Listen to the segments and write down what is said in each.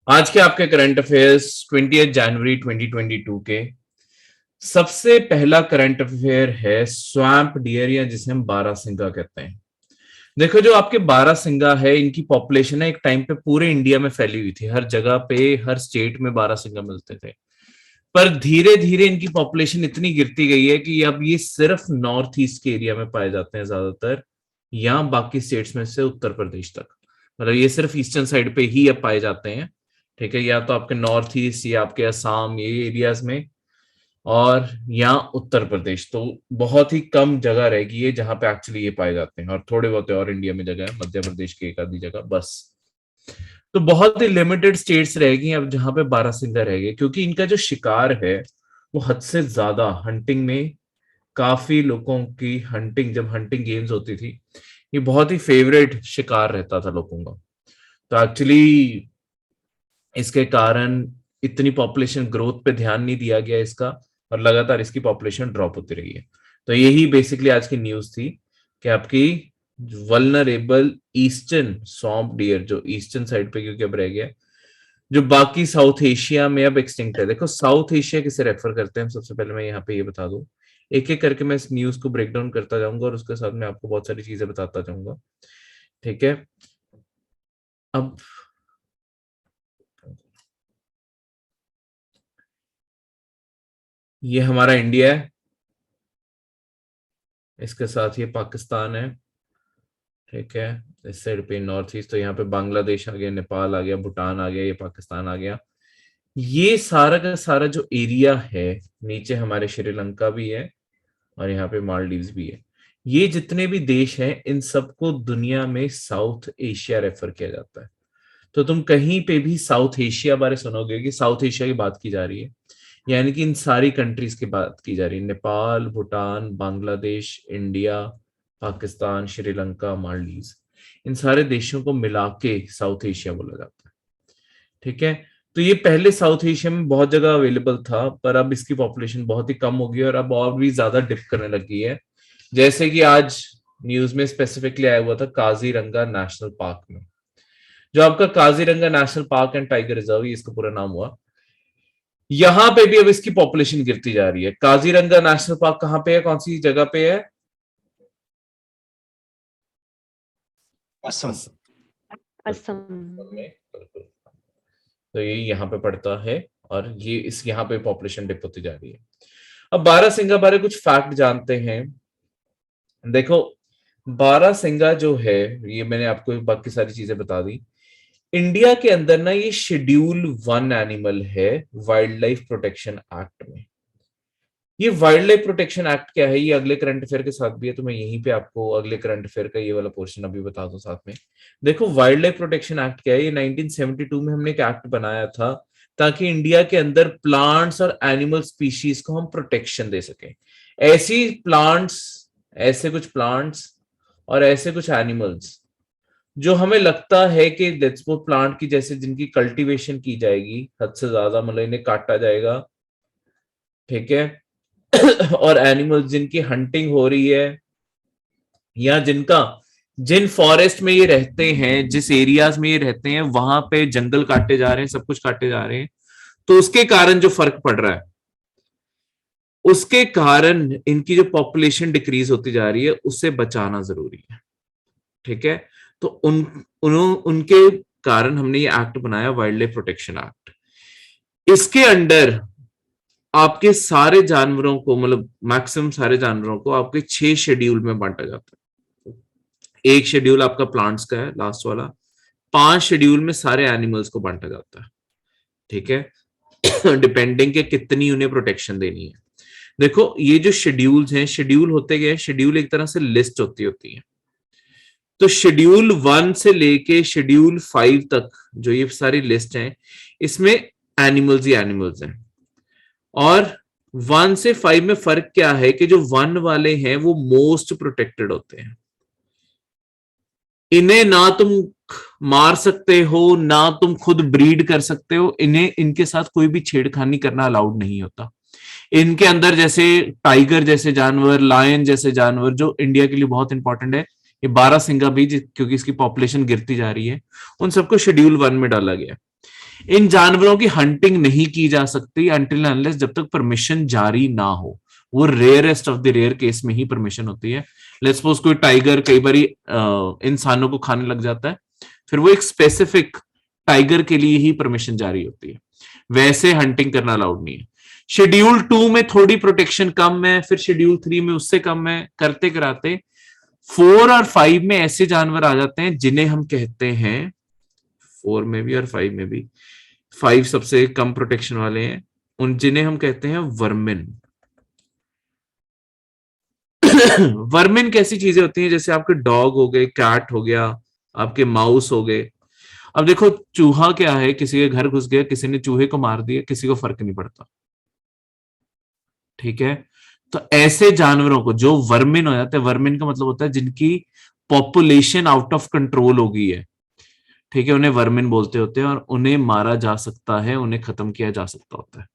आज के आपके करंट अफेयर्स 20 जनवरी 2022 के सबसे पहला करंट अफेयर है स्वैम्प डियर, या जिसे हम बारहसिंगा कहते हैं। देखो, जो आपके बारहसिंगा है, इनकी पॉपुलेशन है एक टाइम पे पूरे इंडिया में फैली हुई थी। हर जगह पे, हर स्टेट में बारहसिंगा मिलते थे। पर धीरे धीरे इनकी पॉपुलेशन इतनी गिरती गई है कि अब ये सिर्फ नॉर्थ ईस्ट के एरिया में पाए जाते हैं ज्यादातर, या बाकी स्टेट्स में से उत्तर प्रदेश तक। मतलब ये सिर्फ ईस्टर्न साइड पे ही अब पाए जाते हैं। ठीक है, या तो आपके नॉर्थ ईस्ट या आपके असम, ये एरियाज में, और या उत्तर प्रदेश। तो बहुत ही कम जगह रहेगी ये जहां पे एक्चुअली ये पाए जाते हैं, और थोड़े बहुत और इंडिया में जगह है, मध्य प्रदेश की एक आधी जगह बस। तो बहुत ही लिमिटेड स्टेट्स रहेगी अब जहां पे बारहसिंगा रहेंगे, क्योंकि इनका जो शिकार है वो हद से ज्यादा हंटिंग में, काफी लोगों की हंटिंग, जब हंटिंग गेम्स होती थी, ये बहुत ही फेवरेट शिकार रहता था लोगों का। तो एक्चुअली इसके कारण इतनी पॉपुलेशन ग्रोथ पे ध्यान नहीं दिया गया इसका, और लगातार इसकी पॉपुलेशन ड्रॉप होती रही है। तो यही बेसिकली आज की न्यूज थी कि आपकी वल्नरेबल ईस्टर्न सॉम्प डियर, जो ईस्टर्न साइड पे क्योंकि अब रह गया, जो बाकी साउथ एशिया में अब एक्सटिंक्ट है। देखो, साउथ एशिया किसे रेफर करते हैं, सबसे पहले मैं यहाँ पे ये बता दूं। एक एक करके मैं इस न्यूज को ब्रेक डाउन करता जाऊंगा, और उसके साथ मैं आपको बहुत सारी चीजें बताता जाऊंगा। ठीक है, अब ये हमारा इंडिया है, इसके साथ ये पाकिस्तान है। ठीक है, इस साइड पे नॉर्थ ईस्ट, तो यहाँ पे बांग्लादेश आ गया, नेपाल आ गया, भूटान आ गया, ये पाकिस्तान आ गया। ये सारा का सारा जो एरिया है, नीचे हमारे श्रीलंका भी है, और यहाँ पे मालदीव्स भी है। ये जितने भी देश हैं, इन सबको दुनिया में साउथ एशिया रेफर किया जाता है। तो तुम कहीं पे भी साउथ एशिया बारे सुनोगे कि साउथ एशिया की बात की जा रही है, यानी कि इन सारी कंट्रीज की बात की जा रही है। नेपाल, भूटान, बांग्लादेश, इंडिया, पाकिस्तान, श्रीलंका, मालदीव्स, इन सारे देशों को मिला के साउथ एशिया बोला जाता है। ठीक है, तो ये पहले साउथ एशिया में बहुत जगह अवेलेबल था, पर अब इसकी पॉपुलेशन बहुत ही कम हो गई, और अब और भी ज्यादा डिप करने लगी है। जैसे कि आज न्यूज में स्पेसिफिकली आया हुआ था काजीरंगा नेशनल पार्क में, जो आपका Kaziranga national park and tiger reserve, इसका पूरा नाम हुआ। यहां पे भी अब इसकी पॉपुलेशन गिरती जा रही है। काजीरंगा नेशनल पार्क कहां पे है, कौन सी जगह पे है? असम। असम। में, बिल्कुल। तो ये यहाँ पे पड़ता है, और ये इस यहाँ पे पॉपुलेशन डिप होती जा रही है। अब बारहसिंगा बारे कुछ फैक्ट जानते हैं। देखो, बारहसिंगा जो है, ये मैंने आपको बाकी सारी चीजें बता दी। इंडिया के अंदर ना ये शेड्यूल 1 एनिमल है वाइल्ड लाइफ प्रोटेक्शन एक्ट में। ये वाइल्ड लाइफ प्रोटेक्शन एक्ट क्या है, ये अगले करंट अफेयर के साथ भी है, तो मैं यहीं पे आपको अगले करंट अफेयर का ये वाला पोर्शन अभी बता दूं साथ में। देखो, वाइल्ड लाइफ प्रोटेक्शन एक्ट क्या है, ये 1972 में हमने एक एक्ट बनाया था ताकि इंडिया के अंदर प्लांट्स और एनिमल स्पीशीज को हम प्रोटेक्शन दे सकें। ऐसी प्लांट्स, ऐसे कुछ प्लांट्स और ऐसे कुछ एनिमल्स जो हमें लगता है कि वो प्लांट की जैसे जिनकी कल्टीवेशन की जाएगी हद से ज्यादा, मतलब इन्हें काटा जाएगा। ठीक है, और एनिमल्स जिनकी हंटिंग हो रही है, या जिन फॉरेस्ट में ये रहते हैं, जिस एरियाज में ये रहते हैं, वहां पे जंगल काटे जा रहे हैं, सब कुछ काटे जा रहे हैं, तो उसके कारण जो फर्क पड़ रहा है, उसके कारण इनकी जो पॉपुलेशन डिक्रीज होती जा रही है, उससे बचाना जरूरी है। ठीक है, तो उनके कारण हमने ये एक्ट बनाया, वाइल्ड लाइफ प्रोटेक्शन एक्ट। इसके अंडर आपके सारे जानवरों को, मतलब मैक्सिमम सारे जानवरों को आपके 6 शेड्यूल में बांटा जाता है। एक शेड्यूल आपका प्लांट्स का है, लास्ट वाला। 5 शेड्यूल में सारे एनिमल्स को बांटा जाता है। ठीक है, डिपेंडिंग के कितनी उन्हें प्रोटेक्शन देनी है। देखो, ये जो शेड्यूल्स हैं, शेड्यूल होते गए, शेड्यूल एक तरह से लिस्ट होती है। तो शेड्यूल 1 से लेके शेड्यूल 5 तक जो ये सारी लिस्ट है, इसमें एनिमल्स ही एनिमल्स हैं। और 1 से 5 में फर्क क्या है कि जो 1 वाले हैं वो मोस्ट प्रोटेक्टेड होते हैं। इन्हें ना तुम मार सकते हो, ना तुम खुद ब्रीड कर सकते हो, इन्हें, इनके साथ कोई भी छेड़खानी करना अलाउड नहीं होता। इनके अंदर जैसे टाइगर जैसे जानवर, लायन जैसे जानवर, जो इंडिया के लिए बहुत इंपॉर्टेंट है, ये बारहसिंगा भी, क्योंकि इसकी पॉपुलेशन गिरती जा रही है, उन सबको शेड्यूल 1 में डाला गया। इन जानवरों की हंटिंग नहीं की जा सकती अनटिल अनलेस जब तक परमिशन जारी ना हो। वो rarest of the rare case में ही परमिशन होती है। लेट्स सपोज कोई टाइगर कई बार इंसानों को खाने लग जाता है, फिर वो एक स्पेसिफिक टाइगर के लिए ही परमिशन जारी होती है, वैसे हंटिंग करना अलाउड नहीं है। शेड्यूल 2 में थोड़ी प्रोटेक्शन कम है, फिर शेड्यूल 3 में उससे कम है, करते कराते 4 और 5 में ऐसे जानवर आ जाते हैं जिन्हें हम कहते हैं, 4 में भी और 5 में भी, 5 सबसे कम प्रोटेक्शन वाले हैं, उन जिन्हें हम कहते हैं वर्मिन। वर्मिन कैसी चीजें होती हैं, जैसे आपके डॉग हो गए, कैट हो गया, आपके माउस हो गए। अब देखो चूहा क्या है, किसी के घर घुस गया, किसी ने चूहे को मार दिया, किसी को फर्क नहीं पड़ता, ठीक है। तो ऐसे जानवरों को जो वर्मिन हो जाते हैं, वर्मिन का मतलब होता है जिनकी पॉपुलेशन आउट ऑफ कंट्रोल हो गई है, ठीक है, उन्हें वर्मिन बोलते होते हैं और उन्हें मारा जा सकता है, उन्हें खत्म किया जा सकता होता है।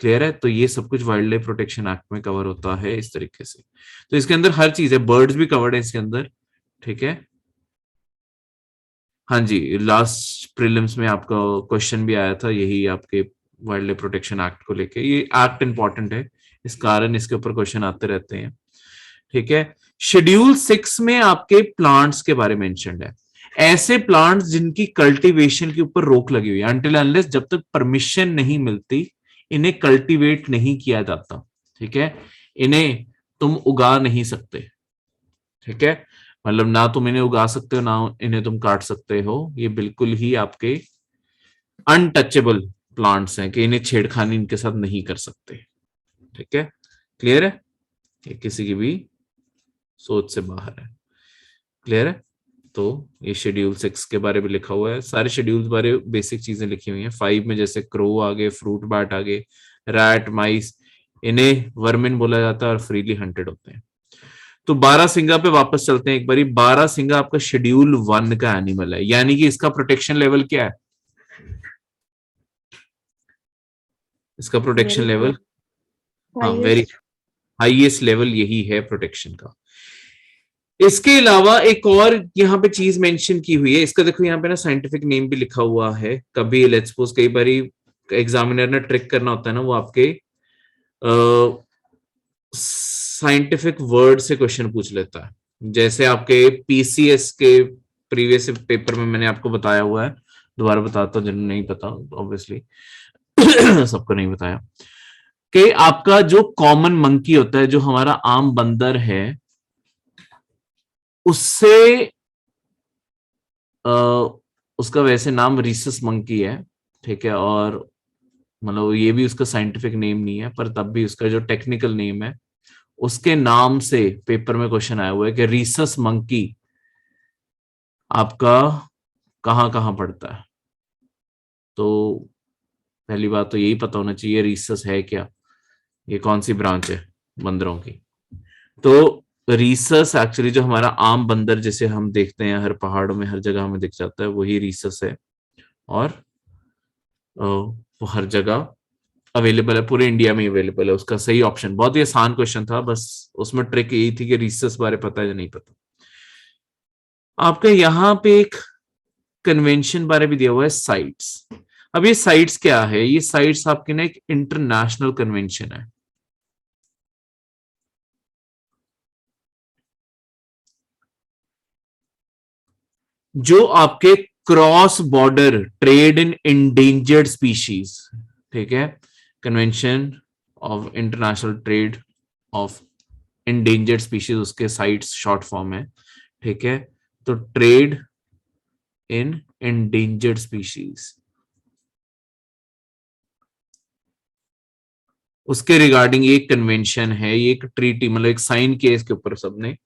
क्लियर है? तो ये सब कुछ वाइल्ड लाइफ प्रोटेक्शन एक्ट में कवर होता है इस तरीके से। तो इसके अंदर हर चीज है, बर्ड्स भी कवर्ड है इसके अंदर, ठीक है। हाँ जी, लास्ट प्रीलिम्स में आपका क्वेश्चन भी आया था यही आपके वाइल्ड लाइफ प्रोटेक्शन एक्ट को लेके। ये एक्ट इंपॉर्टेंट है, इस कारण इसके ऊपर क्वेश्चन आते रहते हैं, ठीक है। शेड्यूल 6 में आपके प्लांट्स के बारे में मेंशन्ड है, ऐसे प्लांट्स जिनकी कल्टीवेशन के ऊपर रोक लगी हुई है, अनटिल अनलेस जब तक परमिशन नहीं मिलती इन्हें कल्टीवेट नहीं किया जाता, ठीक है। इन्हें तुम उगा नहीं सकते, ठीक है, मतलब ना तुम इन्हें उगा सकते हो ना इन्हें तुम काट सकते हो, ये बिल्कुल ही आपके अनटचेबल प्लांट्स हैं कि इन्हें छेड़खानी इनके साथ नहीं कर सकते, ठीक है। क्लियर है? ये किसी की भी सोच से बाहर है। क्लियर है? तो ये शेड्यूल 6 के बारे में लिखा हुआ है, सारे शेड्यूल्स बारे बेसिक चीजें लिखी हुई हैं। 5 में जैसे क्रो आ गए, फ्रूट बैट आ गए, रैट, माइस, इन्हें वर्मिन बोला जाता है और फ्रीली हंटेड होते हैं। तो 12 सिंगा पे वापस चलते हैं एक बारी। 12 सिंगा आपका शेड्यूल 1 का एनिमल है, यानी कि इसका प्रोटेक्शन लेवल क्या है, इसका प्रोटेक्शन लेवल, हाँ, वेरी हाईएस्ट लेवल यही है प्रोटेक्शन का। इसके अलावा एक और यहाँ पे चीज मेंशन की हुई है, इसका देखो यहाँ पे ना साइंटिफिक नेम भी लिखा हुआ है। कभी लेट्स सपोज कई बारी एग्जामिनर ने ट्रिक करना होता है ना, वो आपके साइंटिफिक वर्ड से क्वेश्चन पूछ लेता है। जैसे आपके पीसीएस के प्रीवियस पेपर में मैंने आपको बताया हुआ है, दोबारा बताता हूँ जिन्हें नहीं पता, ऑब्वियसली सबको नहीं बताया, कि आपका जो कॉमन मंकी होता है, जो हमारा आम बंदर है, उससे उसका वैसे नाम रीसस मंकी है, ठीक है, और मतलब ये भी उसका साइंटिफिक नेम नहीं है, पर तब भी उसका जो टेक्निकल नेम है उसके नाम से पेपर में क्वेश्चन आया हुआ है कि रीसस मंकी आपका कहां कहां पड़ता है। तो पहली बात तो यही पता होना चाहिए रीसस है क्या, ये कौन सी ब्रांच है बंदरों की। तो रीसस एक्चुअली जो हमारा आम बंदर जिसे हम देखते हैं हर पहाड़ों में हर जगह हमें दिख जाता है, वही रीसस है, और वो हर जगह अवेलेबल है, पूरे इंडिया में अवेलेबल है। उसका सही ऑप्शन, बहुत ही आसान क्वेश्चन था, बस उसमें ट्रिक यही थी कि रीसस बारे पता है या नहीं पता। आपके यहाँ पे एक कन्वेंशन बारे भी दिया हुआ है, साइट्स। अब ये साइट्स क्या है, ये साइट्स आपके ना एक इंटरनेशनल कन्वेंशन है, जो आपके cross border trade in endangered species, ठीक है, convention of international trade off endangered species, उसके साइट्स शॉर्ट फॉर्म है, ठीक है। तो ट्रेड इन इंडेंजर्ड स्पीशीज, उसके रिगार्डिंग एक कन्वेंशन है, ये एक ट्रीटी, मतलब एक साइन किया इसके ऊपर सबने।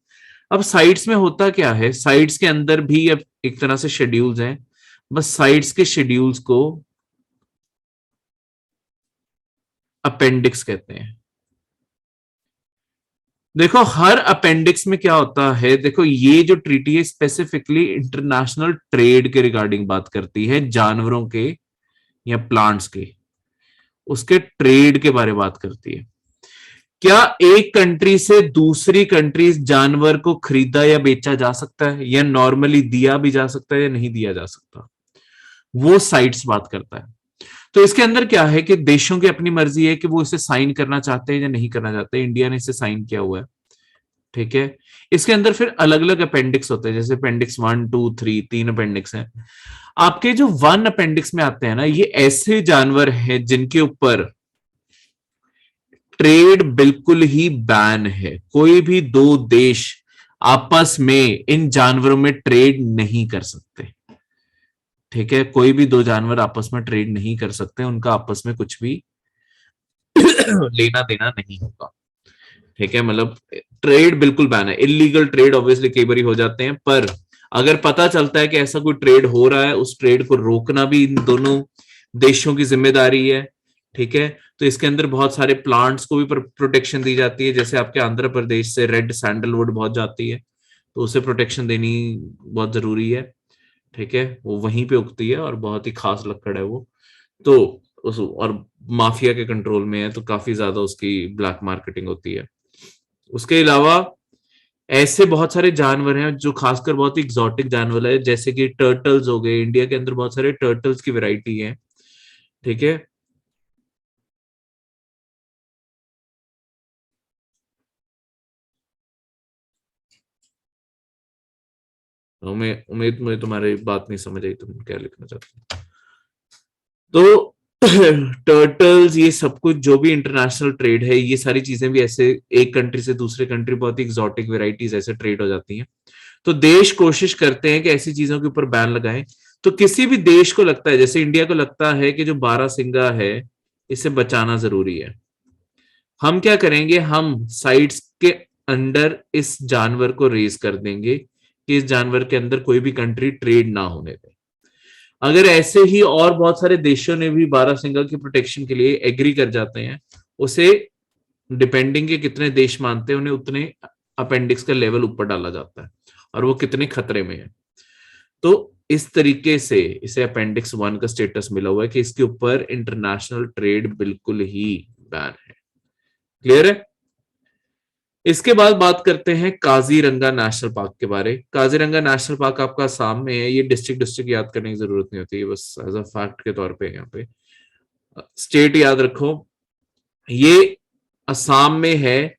अब साइट्स में होता क्या है, साइट्स के अंदर भी अब एक तरह से शेड्यूल्स हैं, बस साइट्स के शेड्यूल्स को अपेंडिक्स कहते हैं। देखो हर अपेंडिक्स में क्या होता है, देखो ये जो ट्रीटी है स्पेसिफिकली इंटरनेशनल ट्रेड के रिगार्डिंग बात करती है, जानवरों के या प्लांट्स के, उसके ट्रेड के बारे में बात करती है। क्या एक कंट्री से दूसरी कंट्री जानवर को खरीदा या बेचा जा सकता है, या नॉर्मली दिया भी जा सकता है या नहीं दिया जा सकता, वो साइट्स बात करता है। तो इसके अंदर क्या है कि देशों की अपनी मर्जी है कि वो इसे साइन करना चाहते हैं या नहीं करना चाहते। इंडिया ने इसे साइन किया हुआ है, ठीक है। इसके अंदर फिर अलग अलग अपेंडिक्स होते हैं, जैसे अपेंडिक्स 1, 2, 3, 3 अपेंडिक्स हैं। आपके जो 1 अपेंडिक्स में आते हैं ना, ये ऐसे जानवर हैं जिनके ऊपर ट्रेड बिल्कुल ही बैन है। कोई भी दो देश आपस में इन जानवरों में ट्रेड नहीं कर सकते, ठीक है। कोई भी दो जानवर आपस में ट्रेड नहीं कर सकते, उनका आपस में कुछ भी लेना देना नहीं होगा, ठीक है। मतलब ट्रेड बिल्कुल बैन है। इलीगल ट्रेड ऑब्वियसली कई बार हो जाते हैं, पर अगर पता चलता है कि ऐसा कोई ट्रेड हो रहा है, उस ट्रेड को रोकना भी इन दोनों देशों की जिम्मेदारी है, ठीक है। तो इसके अंदर बहुत सारे प्लांट्स को भी प्रोटेक्शन दी जाती है। जैसे आपके आंध्र प्रदेश से रेड सैंडलवुड बहुत जाती है, तो उसे प्रोटेक्शन देनी बहुत जरूरी है, ठीक है। वो वहीं पे उगती है और बहुत ही खास लकड़ है वो, तो उस और माफिया के कंट्रोल में है, तो काफी ज्यादा उसकी ब्लैक मार्केटिंग होती है। उसके अलावा ऐसे बहुत सारे जानवर हैं जो खासकर बहुत ही एग्जॉटिक जानवर है, जैसे कि टर्टल्स हो गए। इंडिया के अंदर बहुत सारे टर्टल्स की वैरायटी है, ठीक है। उम्मीद मुझे तुम्हारी बात नहीं समझ आई, तुम क्या लिखना चाहते हो। तो टर्टल्स, ये सब कुछ जो भी इंटरनेशनल ट्रेड है, ये सारी चीजें भी ऐसे एक कंट्री से दूसरे कंट्री बहुत ही एग्जॉटिक वेराइटीज ऐसे ट्रेड हो जाती हैं। तो देश कोशिश करते हैं कि ऐसी चीजों के ऊपर बैन लगाएं। तो किसी भी देश को लगता है, जैसे इंडिया को लगता है कि जो बारहसिंगा है इसे बचाना जरूरी है, हम क्या करेंगे, हम साइट्स के अंडर इस जानवर को रेज कर देंगे कि इस जानवर के अंदर कोई भी कंट्री ट्रेड ना होने दे। अगर ऐसे ही और बहुत सारे देशों ने भी बारहसिंगा की प्रोटेक्शन के लिए एग्री कर जाते हैं, उसे डिपेंडिंग के कितने देश मानते हैं, उन्हें उतने अपेंडिक्स का लेवल ऊपर डाला जाता है और वो कितने खतरे में है। तो इस तरीके से इसे अपेंडिक्स 1 का स्टेटस मिला हुआ है कि इसके ऊपर इंटरनेशनल ट्रेड बिल्कुल ही बैन है। क्लियर है। इसके बाद बात करते हैं काजीरंगा नेशनल पार्क के बारे। काजीरंगा नेशनल पार्क आपका असम में है। ये डिस्ट्रिक्ट याद करने की जरूरत नहीं होती है, बस एज अ फैक्ट के तौर पे यहाँ पे स्टेट याद रखो। ये असम में है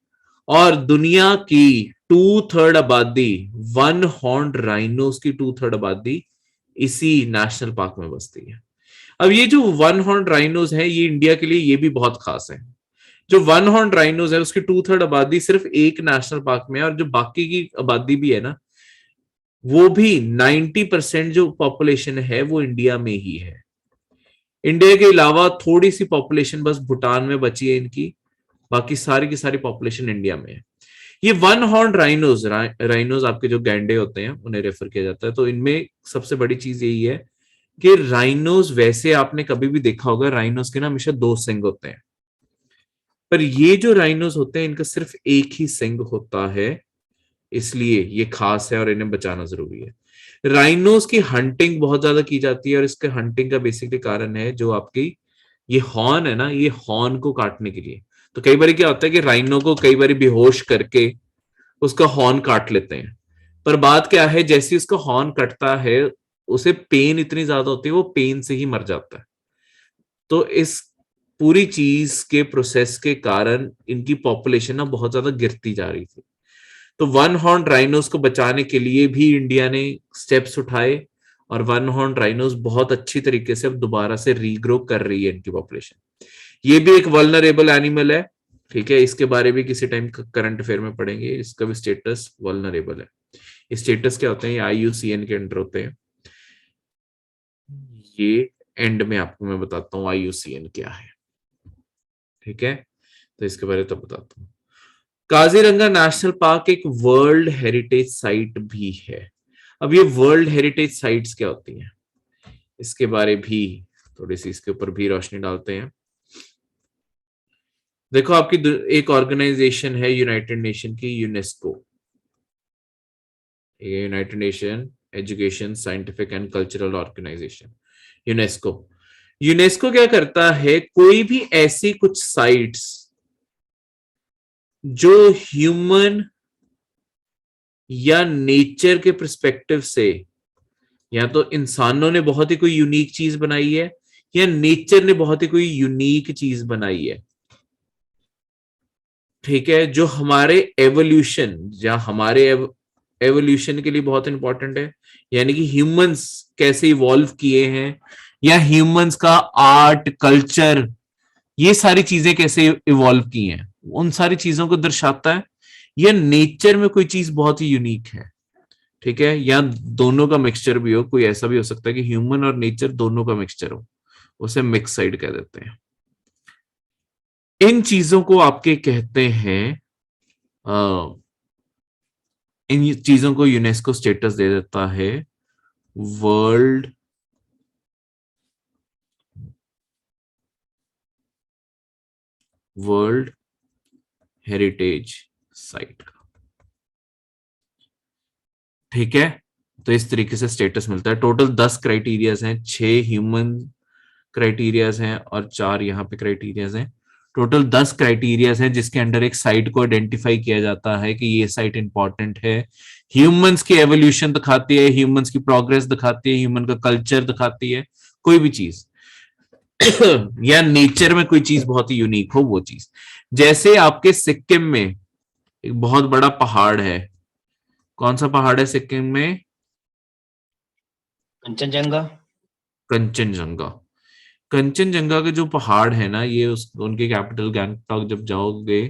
और दुनिया की 2/3 आबादी, 1 हॉर्न्ड राइनोस की 2/3 आबादी इसी नेशनल पार्क में बसती है। अब ये जो 1 हॉर्न्ड राइनोस है, ये इंडिया के लिए ये भी बहुत खास है। जो 1 हॉर्न राइनोज है उसकी 2/3 आबादी सिर्फ एक नेशनल पार्क में है, और जो बाकी की आबादी भी है ना, वो भी 90% जो पॉपुलेशन है वो इंडिया में ही है। इंडिया के अलावा थोड़ी सी पॉपुलेशन बस भूटान में बची है इनकी, बाकी सारी की सारी पॉपुलेशन इंडिया में है। ये 1 हॉर्न राइनोज राइनोज आपके जो गैंडे होते हैं उन्हें रेफर किया जाता है। तो इनमें सबसे बड़ी चीज यही है कि राइनोज, वैसे आपने कभी भी देखा होगा राइनोज के ना हमेशा 2 सिंग होते हैं, पर ये जो राइनोस होते हैं इनका सिर्फ एक ही सिंग होता है, इसलिए ये खास है और इन्हें बचाना जरूरी है। राइनोस की हंटिंग बहुत ज्यादा की जाती है, और इसके हंटिंग का बेसिकली कारण है जो आपकी ये हॉर्न है ना, ये हॉर्न को काटने के लिए। तो कई बार क्या होता है कि राइनो को कई बार बेहोश करके उसका हॉर्न काट लेते हैं, पर बात क्या है, जैसे उसका हॉर्न कटता है उसे पेन इतनी ज्यादा होती है, वो पेन से ही मर जाता है। तो इस पूरी चीज के प्रोसेस के कारण इनकी पॉपुलेशन ना बहुत ज्यादा गिरती जा रही थी। तो 1 हॉर्न राइनोस को बचाने के लिए भी इंडिया ने स्टेप्स उठाए, और 1 हॉर्न राइनोस बहुत अच्छी तरीके से अब दोबारा से रीग्रो कर रही है इनकी पॉपुलेशन। ये भी एक वल्नरेबल एनिमल है, ठीक है। इसके बारे में किसी टाइम करंट अफेयर में पढ़ेंगे, इसका भी स्टेटस वल्नरेबल है। स्टेटस क्या होते हैं, ये IUCN के अंडर होते हैं। ये एंड में आपको मैं बताता हूँ IUCN क्या है, ठीक है। तो इसके बारे में तब बताता हूँ। काजीरंगा नेशनल पार्क एक वर्ल्ड हेरिटेज साइट भी है। अब ये वर्ल्ड हेरिटेज साइट्स क्या होती हैं, इसके बारे भी थोड़ी सी इसके ऊपर भी रोशनी डालते हैं। देखो, आपकी एक ऑर्गेनाइजेशन है यूनाइटेड नेशन की, UNESCO, united nation education scientific and cultural organisation, UNESCO. UNESCO क्या करता है, कोई भी ऐसी कुछ साइट्स जो ह्यूमन या नेचर के पर्सपेक्टिव से, या तो इंसानों ने बहुत ही कोई यूनिक चीज बनाई है, या नेचर ने बहुत ही कोई यूनिक चीज बनाई है, ठीक है, जो हमारे एवोल्यूशन या हमारे एवोल्यूशन के लिए बहुत इंपॉर्टेंट है, यानी कि ह्यूमंस कैसे इवॉल्व किए हैं, या ह्यूमंस का आर्ट कल्चर ये सारी चीजें कैसे इवॉल्व की हैं, उन सारी चीजों को दर्शाता है, या नेचर में कोई चीज बहुत ही यूनिक है, ठीक है, या दोनों का मिक्सचर भी हो, कोई ऐसा भी हो सकता है कि ह्यूमन और नेचर दोनों का मिक्सचर हो, उसे मिक्स साइड कह देते हैं। इन चीजों को आपके कहते हैं, इन चीजों को यूनेस्को स्टेटस दे देता है वर्ल्ड वर्ल्ड हेरिटेज साइट का, ठीक है। तो इस तरीके से स्टेटस मिलता है। टोटल 10 क्राइटेरियाज हैं, 6 ह्यूमन क्राइटेरियाज हैं और 4 यहाँ पे क्राइटेरियाज हैं। टोटल 10 क्राइटेरियाज हैं जिसके अंडर एक साइट को आइडेंटिफाई किया जाता है कि ये साइट इंपॉर्टेंट है, ह्यूमंस की एवोल्यूशन दिखाती है, ह्यूमंस की प्रोग्रेस दिखाती है, ह्यूमन का कल्चर दिखाती है, कोई भी चीज या नेचर में कोई चीज बहुत ही यूनिक हो वो चीज। जैसे आपके सिक्किम में एक बहुत बड़ा पहाड़ है, कौन सा पहाड़ है सिक्किम में? कंचनजंगा। कंचनजंगा। कंचनजंगा के जो पहाड़ है ना, ये उनके कैपिटल गैंगटॉक जब जाओगे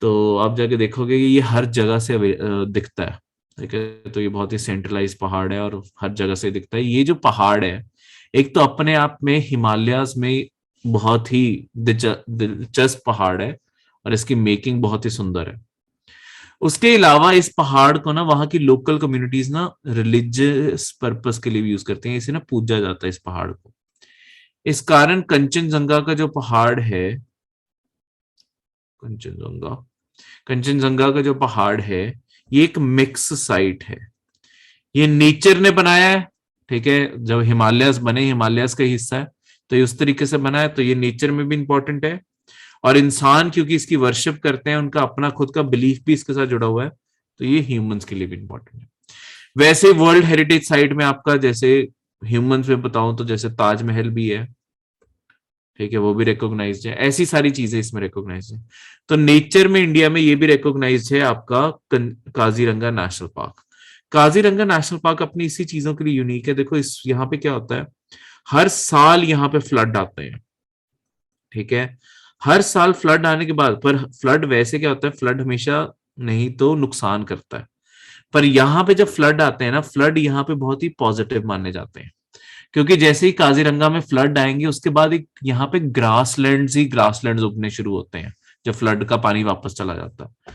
तो आप जाके देखोगे कि ये हर जगह से दिखता है, ठीक है। तो ये बहुत ही सेंट्रलाइज पहाड़ है और हर जगह से दिखता है। ये जो पहाड़ है एक तो अपने आप में हिमालयाज में बहुत ही दिलचस्प पहाड़ है और इसकी मेकिंग बहुत ही सुंदर है। उसके अलावा इस पहाड़ को ना वहां की लोकल कम्युनिटीज ना रिलीजियस पर्पस के लिए भी यूज करते हैं, इसे ना पूजा जाता है इस पहाड़ को। इस कारण कंचनजंगा का जो पहाड़ है, कंचनजंगा कंचनजंगा का जो पहाड़ है ये एक मिक्स साइट है। ये नेचर ने बनाया है, ठीक है, जब हिमालयस बने हिमालयस का हिस्सा है तो ये उस तरीके से बना है, तो ये नेचर में भी इंपॉर्टेंट है। और इंसान क्योंकि इसकी वर्शिप करते हैं, उनका अपना खुद का बिलीफ भी इसके साथ जुड़ा हुआ है, तो ये ह्यूमंस के लिए भी इंपॉर्टेंट है। वैसे वर्ल्ड हेरिटेज साइट में आपका जैसे ह्यूमंस में बताऊं तो जैसे ताजमहल भी है, ठीक है, वो भी रिकॉग्नाइज्ड है, ऐसी सारी चीजें इसमें रिकॉग्नाइज्ड है। तो नेचर में इंडिया में ये भी रिकॉग्नाइज्ड है आपका Kaziranga national park. Kaziranga national park अपनी इसी चीजों के लिए यूनिक है। देखो इस यहाँ पे क्या होता है, हर साल यहाँ पे फ्लड आते हैं, ठीक है, हर साल फ्लड आने के बाद, पर फ्लड वैसे क्या होता है, फ्लड हमेशा नहीं तो नुकसान करता है, पर यहाँ पे जब फ्लड आते हैं ना, फ्लड यहाँ पे बहुत ही पॉजिटिव माने जाते हैं, क्योंकि जैसे ही काजीरंगा में फ्लड आएंगे उसके बाद एक यहाँ पे ग्रासलैंड्स ही ग्रासलैंड्स उगने शुरू होते हैं जब फ्लड का पानी वापस चला जाता है।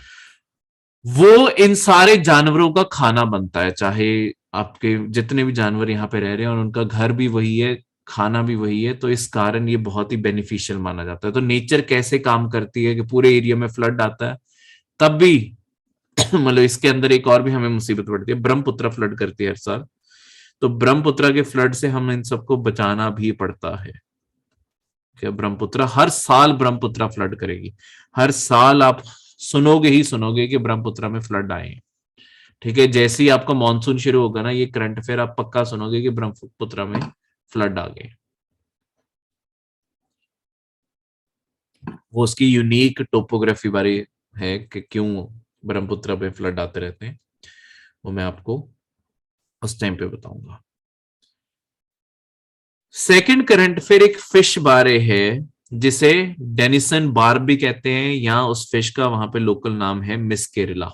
वो इन सारे जानवरों का खाना बनता है, चाहे आपके जितने भी जानवर यहाँ पे रह रहे हैं और उनका घर भी वही है, खाना भी वही है, तो इस कारण ये बहुत ही बेनिफिशियल माना जाता है। तो नेचर कैसे काम करती है कि पूरे एरिया में फ्लड आता है तब भी मतलब इसके अंदर एक और भी हमें मुसीबत पड़ती है, ब्रह्मपुत्र फ्लड करती है हर साल, तो ब्रह्मपुत्र के फ्लड से हम इन सबको बचाना भी पड़ता है। क्या ब्रह्मपुत्र हर साल ब्रह्मपुत्र फ्लड करेगी, हर साल आप सुनोगे ही सुनोगे कि ब्रह्मपुत्र में फ्लड आए, ठीक है। जैसे ही आपका मानसून शुरू होगा ना, ये करंट अफेयर आप पक्का सुनोगे कि ब्रह्मपुत्र में फ्लड आ गए। वो उसकी यूनिक टोपोग्राफी बारे है कि क्यों ब्रह्मपुत्र में फ्लड आते रहते हैं, वो मैं आपको उस टाइम पे बताऊंगा। सेकंड करंट फिर एक फिश बारे है जिसे डेनिसन बार्ब भी कहते हैं, या उस फिश का वहां पे लोकल नाम है मिस केरला,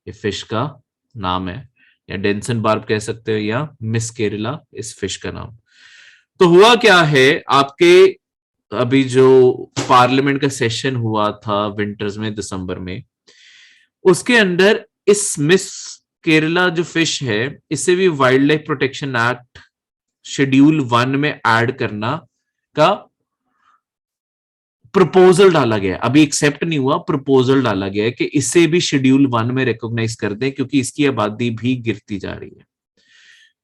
ये फिश का नाम है, या डेनिसन बार्ब कह सकते हो या मिस केरला इस फिश का नाम। तो हुआ क्या है, आपके अभी जो पार्लियामेंट का सेशन हुआ था विंटर्स में दिसंबर में, उसके अंदर इस मिस केरला जो फिश है इसे भी wild life protection act schedule 1 में ऐड करना का प्रपोजल डाला गया, अभी एक्सेप्ट नहीं हुआ, प्रपोजल डाला गया है कि इसे भी शेड्यूल 1 में रिकॉग्नाइज कर दें क्योंकि इसकी आबादी भी गिरती जा रही है।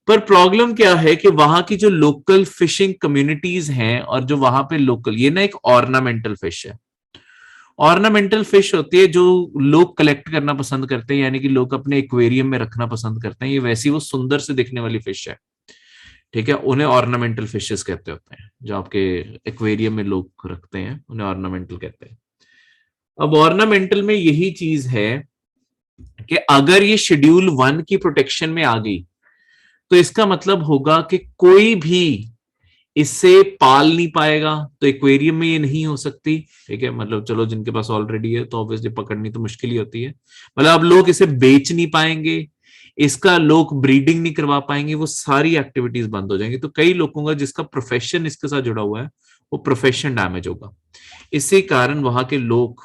पर प्रॉब्लम क्या है कि वहां की जो लोकल फिशिंग कम्युनिटीज हैं और जो वहां पे लोकल, ये ना एक ऑर्नामेंटल फिश है। ऑर्नामेंटल फिश होती है जो लोग कलेक्ट करना पसंद करते हैं, यानी कि लोग अपने एक्वेरियम में रखना पसंद करते हैं, ये वैसी वो सुंदर से दिखने वाली फिश है। ठीक है, उन्हें ऑर्नामेंटल फिशेस कहते होते हैं, जो आपके एक्वेरियम में लोग रखते हैं उन्हें ऑर्नामेंटल कहते हैं। अब ऑर्नामेंटल में यही चीज है कि अगर ये शेड्यूल 1 की प्रोटेक्शन में आ गई तो इसका मतलब होगा कि कोई भी इससे पाल नहीं पाएगा, तो एक्वेरियम में ये नहीं हो सकती। ठीक है, मतलब चलो जिनके पास ऑलरेडी है तो ऑब्वियसली पकड़नी तो मुश्किल ही होती है, मतलब अब लोग इसे बेच नहीं पाएंगे, इसका लोग ब्रीडिंग नहीं करवा पाएंगे, वो सारी एक्टिविटीज बंद हो जाएंगी। तो कई लोगों का जिसका प्रोफेशन इसके साथ जुड़ा हुआ है वो प्रोफेशन डैमेज होगा। इसी कारण वहां के लोग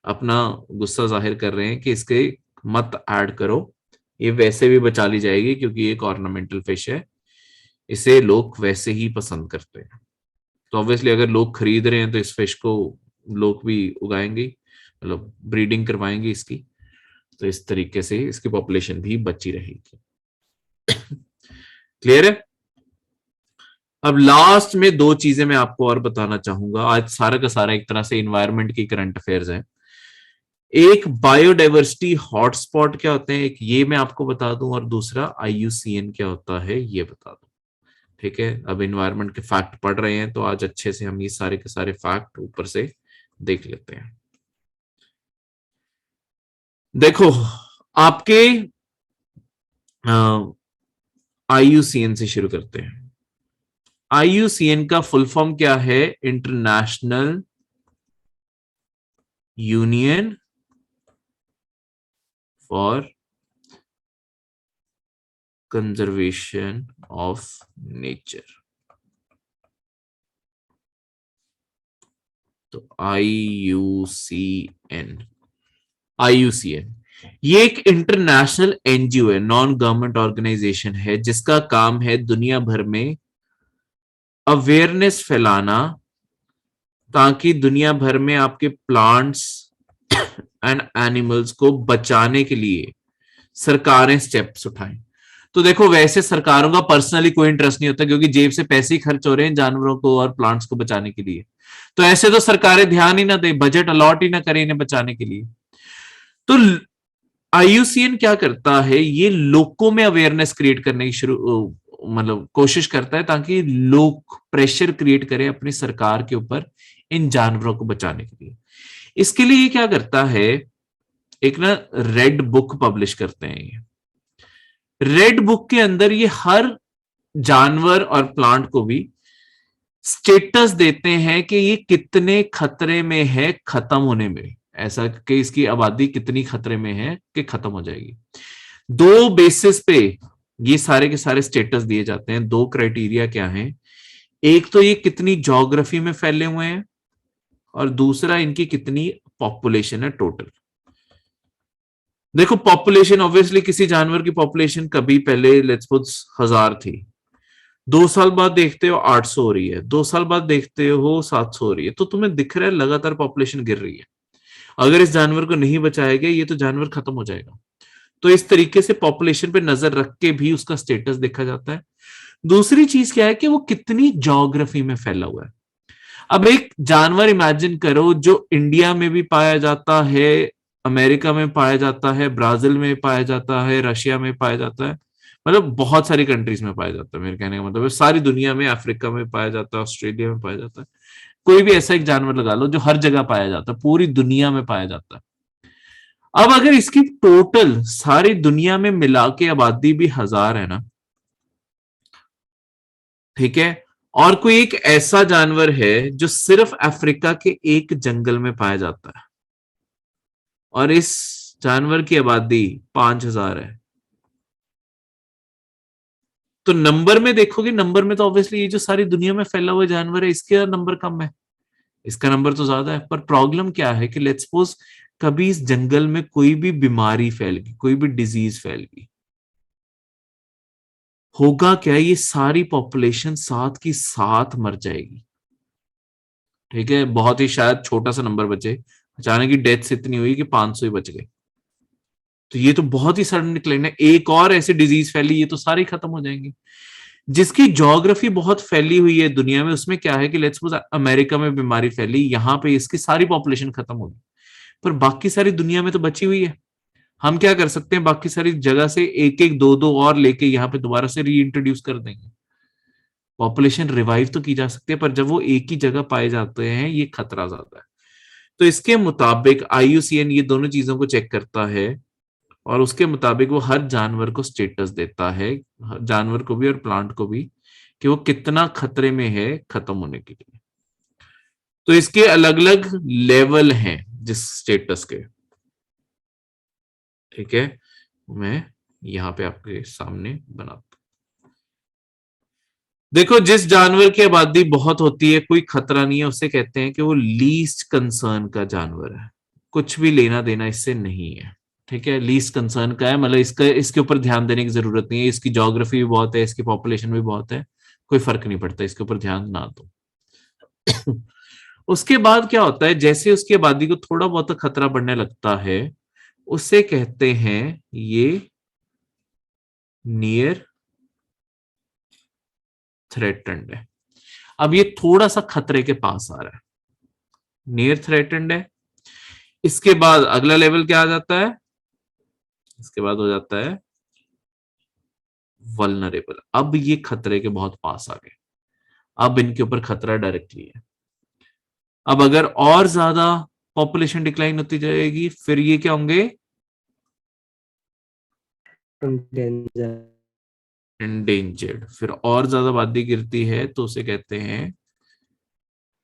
अपना गुस्सा जाहिर कर रहे हैं कि इसके मत ऐड करो, ये वैसे भी बचा ली जाएगी क्योंकि ये एक ऑर्नामेंटल फिश है, इसे लोग वैसे ही पसंद करते हैं। तो ऑब्वियसली अगर लोग खरीद रहे हैं तो इस फिश को लोग भी उगाएंगे, मतलब ब्रीडिंग करवाएंगे इसकी, तो इस तरीके से इसकी पॉपुलेशन भी बची रहेगी। क्लियर है? अब लास्ट में दो चीजें मैं आपको और बताना चाहूंगा। आज सारा का सारा एक तरह से इन्वायरमेंट की करंट अफेयर्स है। एक बायोडाइवर्सिटी हॉटस्पॉट क्या होते हैं, एक ये मैं आपको बता दूं, और दूसरा IUCN क्या होता है ये बता दूं। ठीक है, अब इन्वायरमेंट के फैक्ट पढ़ रहे हैं तो आज अच्छे से हम ये सारे के सारे फैक्ट ऊपर से देख लेते हैं। देखो, आपके IUCN से शुरू करते हैं। IUCN का फुल फॉर्म क्या है? International union for conservation of nature. तो IUCN ये एक इंटरनेशनल NGO है, नॉन गवर्नमेंट ऑर्गेनाइजेशन है, जिसका काम है दुनिया भर में अवेयरनेस फैलाना, ताकि दुनिया भर में आपके प्लांट्स एंड एनिमल्स को बचाने के लिए सरकारें स्टेप्स उठाएं। तो देखो, वैसे सरकारों का पर्सनली कोई इंटरेस्ट नहीं होता, क्योंकि जेब से पैसे ही खर्च हो रहे हैं जानवरों को और प्लांट्स को बचाने के लिए, तो ऐसे तो सरकारें ध्यान ही ना दें, बजट अलॉट ही ना करें इन्हें बचाने के लिए। तो IUCN क्या करता है, ये लोगों में अवेयरनेस क्रिएट करने की मतलब कोशिश करता है, ताकि लोग प्रेशर क्रिएट करें अपनी सरकार के ऊपर इन जानवरों को बचाने के लिए। इसके लिए ये क्या करता है, एक ना रेड बुक पब्लिश करते हैं। ये रेड बुक के अंदर ये हर जानवर और प्लांट को भी स्टेटस देते हैं कि ये कितने खतरे में है खत्म होने में, ऐसा कि इसकी आबादी कितनी खतरे में है कि खत्म हो जाएगी। दो बेसिस पे ये सारे के सारे स्टेटस दिए जाते हैं। दो क्राइटेरिया क्या हैं, एक तो ये कितनी ज्योग्राफी में फैले हुए हैं, और दूसरा इनकी कितनी पॉपुलेशन है टोटल। देखो, पॉपुलेशन ऑब्वियसली किसी जानवर की पॉपुलेशन कभी पहले लेट्स सपोज 1000 थी, 2 साल बाद देखते हो 800 हो रही है, 2 साल बाद देखते हो 700 हो रही है, तो तुम्हें दिख रहा है लगातार पॉपुलेशन गिर रही है। अगर इस जानवर को नहीं बचाया गया ये तो जानवर खत्म हो जाएगा। तो इस तरीके से पॉपुलेशन पे नजर रख के भी उसका स्टेटस देखा जाता है। दूसरी चीज क्या है कि वो कितनी ज्योग्राफी में फैला हुआ है। अब एक जानवर इमेजिन करो जो इंडिया में भी पाया जाता है, अमेरिका में पाया जाता है, ब्राजील में पाया जाता है, रशिया में पाया जाता है, मतलब बहुत सारी कंट्रीज में पाया जाता है। मेरे कहने का मतलब है सारी दुनिया में, अफ्रीका में पाया जाता है, ऑस्ट्रेलिया में पाया जाता है। कोई भी ऐसा एक जानवर लगा लो जो हर जगह पाया जाता है, पूरी दुनिया में पाया जाता है। अब अगर इसकी टोटल सारी दुनिया में मिला के आबादी भी 1000 है ना, ठीक है, और कोई एक ऐसा जानवर है जो सिर्फ अफ्रीका के एक जंगल में पाया जाता है, और इस जानवर की आबादी 5000 है, तो नंबर में देखोगे, नंबर में तो ऑब्वियसली ये जो सारी दुनिया में फैला हुआ जानवर है इसका नंबर कम है, इसका नंबर तो ज्यादा है। पर प्रॉब्लम क्या है कि लेट्स सपोज कभी इस जंगल में कोई भी बीमारी फैल गई, कोई भी डिजीज फैल गई, होगा क्या, ये सारी पॉपुलेशन साथ की साथ मर जाएगी। ठीक है, बहुत ही शायद छोटा सा नंबर बचे, अचानक की डेथ्स इतनी हुई कि 500 ही बच गए, तो ये तो बहुत ही सडन डिक्लाइन है। एक और ऐसी डिजीज फैली, ये तो सारी खत्म हो जाएंगी। जिसकी ज्योग्राफी बहुत फैली हुई है दुनिया में, उसमें क्या है कि लेट्स सपोज अमेरिका में बीमारी फैली, यहां पे इसकी सारी पॉपुलेशन खत्म होगी, पर बाकी सारी दुनिया में तो बची हुई है। हम क्या कर सकते हैं, बाकी सारी जगह से एक एक दो दो और लेके यहाँ पे दोबारा से री इंट्रोड्यूस कर देंगे। पॉपुलेशन रिवाइव तो की जा सकती है, पर जब वो एक ही जगह पाए जाते हैं ये खतरा ज्यादा है। तो इसके मुताबिक IUCN ये दोनों चीजों को चेक करता है और उसके मुताबिक वो हर जानवर को स्टेटस देता है, जानवर को भी और प्लांट को भी, कि वो कितना खतरे में है खत्म होने के लिए। तो इसके अलग अलग लेवल हैं जिस स्टेटस के, ठीक है, मैं यहां पे आपके सामने बनाता हूं। देखो, जिस जानवर की आबादी बहुत होती है, कोई खतरा नहीं है, उसे कहते हैं कि वो लीस्ट कंसर्न का जानवर है, कुछ भी लेना देना इससे नहीं है, ठीक है। लीस्ट कंसर्न का है, मतलब इसके ऊपर ध्यान देने की जरूरत नहीं है, इसकी ज्योग्राफी भी बहुत है, इसकी पॉपुलेशन भी बहुत है, कोई फर्क नहीं पड़ता, इसके ऊपर ध्यान ना दो। उसके बाद क्या होता है, जैसे उसकी आबादी को थोड़ा बहुत खतरा बढ़ने लगता है, उसे कहते हैं ये नियर थ्रेटन्ड है। अब ये थोड़ा सा खतरे के पास आ रहा है, नियर थ्रेटन्ड है। इसके बाद अगला लेवल क्या आ जाता है, इसके बाद हो जाता है वल्नरेबल। अब ये खतरे के बहुत पास आ गए, अब इनके ऊपर खतरा डायरेक्टली है। अब अगर और ज्यादा पॉपुलेशन डिक्लाइन होती जाएगी, फिर ये क्या होंगे, एंडेंजर्ड। फिर और ज्यादा आबादी गिरती है तो उसे कहते हैं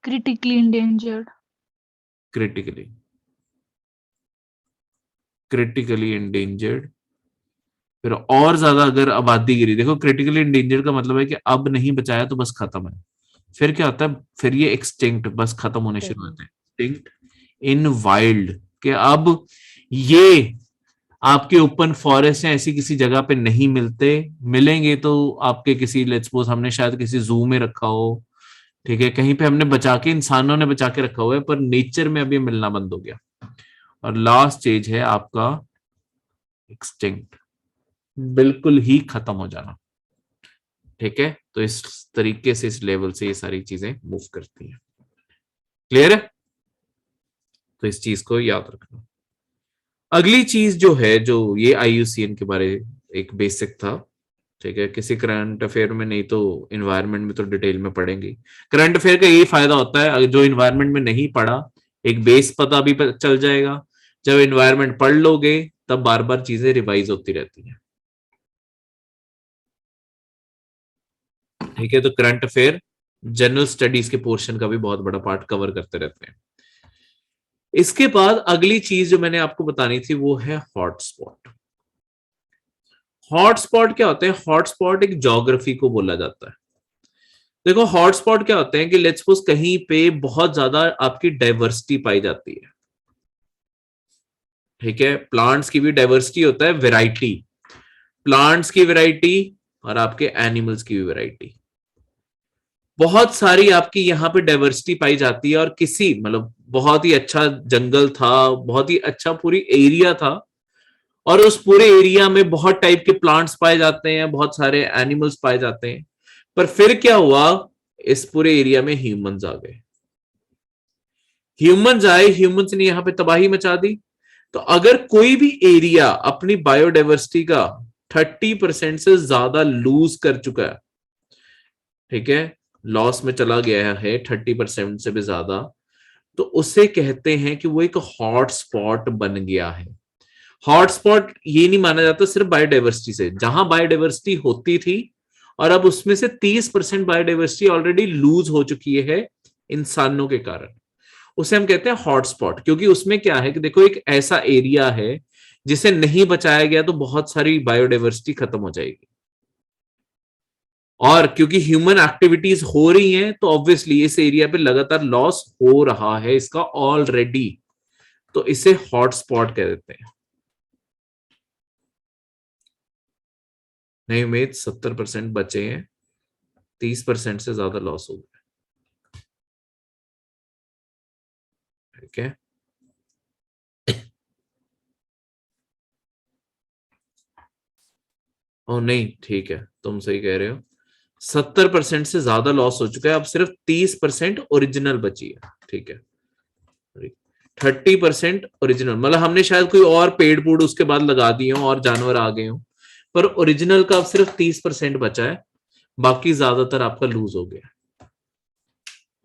critically endangered. Critically endangered. फिर और ज्यादा अगर आबादी गिरी, देखो क्रिटिकली एंडेंजर्ड का मतलब है कि अब नहीं बचाया तो बस खत्म है। फिर क्या होता है, फिर ये एक्सटिंक्ट, बस खत्म होने शुरू होते हैं, एक्सटिंक्ट इन वाइल्ड, कि अब ये आपके ओपन फॉरेस्ट या ऐसी किसी जगह पे नहीं मिलते, मिलेंगे तो आपके किसी, लेट्स सपोज हमने शायद किसी जू में रखा हो, ठीक है, कहीं पे हमने बचा के, इंसानों ने बचा के रखा हुआ है, पर नेचर में अभी मिलना बंद हो गया। और लास्ट स्टेज है आपका एक्सटिंक्ट, बिल्कुल ही खत्म हो जाना, ठीक है। तो इस तरीके से, इस लेवल से ये सारी चीजें मूव करती हैं। क्लियर है? तो इस चीज को याद रखना। अगली चीज जो है, जो ये IUCN के बारे एक बेसिक था, ठीक है, किसी करंट अफेयर में नहीं तो इन्वायरमेंट में तो डिटेल में पढ़ेंगे। करंट अफेयर का यही फायदा होता है, जो इन्वायरमेंट में नहीं पढ़ा, एक बेस पता भी चल जाएगा, जब इन्वायरमेंट पढ़ लोगे तब बार बार चीजें रिवाइज होती रहती हैं, ठीक है। तो करंट अफेयर जनरल स्टडीज के पोर्शन का भी बहुत बड़ा पार्ट कवर करते रहते हैं। इसके बाद अगली चीज जो मैंने आपको बतानी थी वो है हॉटस्पॉट। हॉटस्पॉट क्या होते हैं, हॉटस्पॉट एक ज्योग्राफी को बोला जाता है। देखो हॉटस्पॉट क्या होते हैं कि लेट्स सपोज कहीं पे बहुत ज्यादा आपकी डाइवर्सिटी पाई जाती है, ठीक है, प्लांट्स की भी डाइवर्सिटी होता है, वैरायटी, प्लांट्स की वैरायटी और आपके एनिमल्स की भी वैरायटी, बहुत सारी आपकी यहाँ पे डाइवर्सिटी पाई जाती है। और किसी, मतलब बहुत ही अच्छा जंगल था, बहुत ही अच्छा पूरी एरिया था, और उस पूरे एरिया में बहुत टाइप के प्लांट्स पाए जाते हैं, बहुत सारे एनिमल्स पाए जाते हैं, पर फिर क्या हुआ, इस पूरे एरिया में ह्यूमंस आ गए, ह्यूमंस आए, ह्यूमंस ने यहाँ पे तबाही मचा दी। तो अगर कोई भी एरिया अपनी बायोडाइवर्सिटी का 30% से ज्यादा लूज कर चुका है, ठीक है, लॉस में चला गया है 30% से भी ज्यादा, तो उसे कहते हैं कि वो एक हॉटस्पॉट बन गया है। हॉटस्पॉट ये नहीं माना जाता सिर्फ बायोडाइवर्सिटी से, जहां बायोडाइवर्सिटी होती थी और अब उसमें से 30% बायोडाइवर्सिटी ऑलरेडी लूज हो चुकी है इंसानों के कारण, उसे हम कहते हैं हॉटस्पॉट। क्योंकि उसमें क्या है कि देखो, एक ऐसा एरिया है जिसे नहीं बचाया गया तो बहुत सारी बायोडाइवर्सिटी खत्म हो जाएगी, और क्योंकि ह्यूमन एक्टिविटीज हो रही हैं तो ऑब्वियसली इस एरिया पे लगातार लॉस हो रहा है इसका ऑलरेडी, तो इसे हॉटस्पॉट कह देते हैं। नहीं उम्मीद 70% बचे हैं, 30% से ज्यादा लॉस हो गया, ठीक है। ओ नहीं, ठीक है, तुम सही कह रहे हो, 70% से ज्यादा लॉस हो चुका है, अब सिर्फ 30% ओरिजिनल बची है, ठीक है। 30% ओरिजिनल, मतलब हमने शायद कोई और पेड़ पूड़ उसके बाद लगा दिए हो और जानवर आ गए हो, पर ओरिजिनल का अब सिर्फ 30% बचा है, बाकी ज्यादातर आपका लूज हो गया,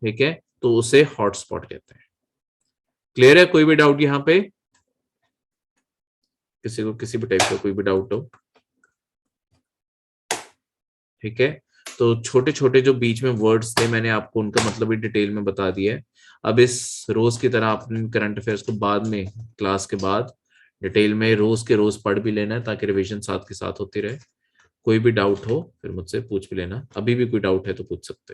ठीक है, तो उसे हॉटस्पॉट कहते हैं। क्लियर है? कोई भी डाउट यहाँ पे? किसी को किसी भी टाइप का कोई भी डाउट हो? ठीक है, तो छोटे छोटे जो बीच में वर्ड्स थे मैंने आपको उनका मतलब भी डिटेल में बता दिया है। अब इस रोज की तरह आपने करंट अफेयर्स को बाद में क्लास के बाद डिटेल में रोज के रोज पढ़ भी लेना है, ताकि रिवीजन साथ के साथ होती रहे। कोई भी डाउट हो फिर मुझसे पूछ भी लेना, अभी भी कोई डाउट है तो पूछ सकते हैं।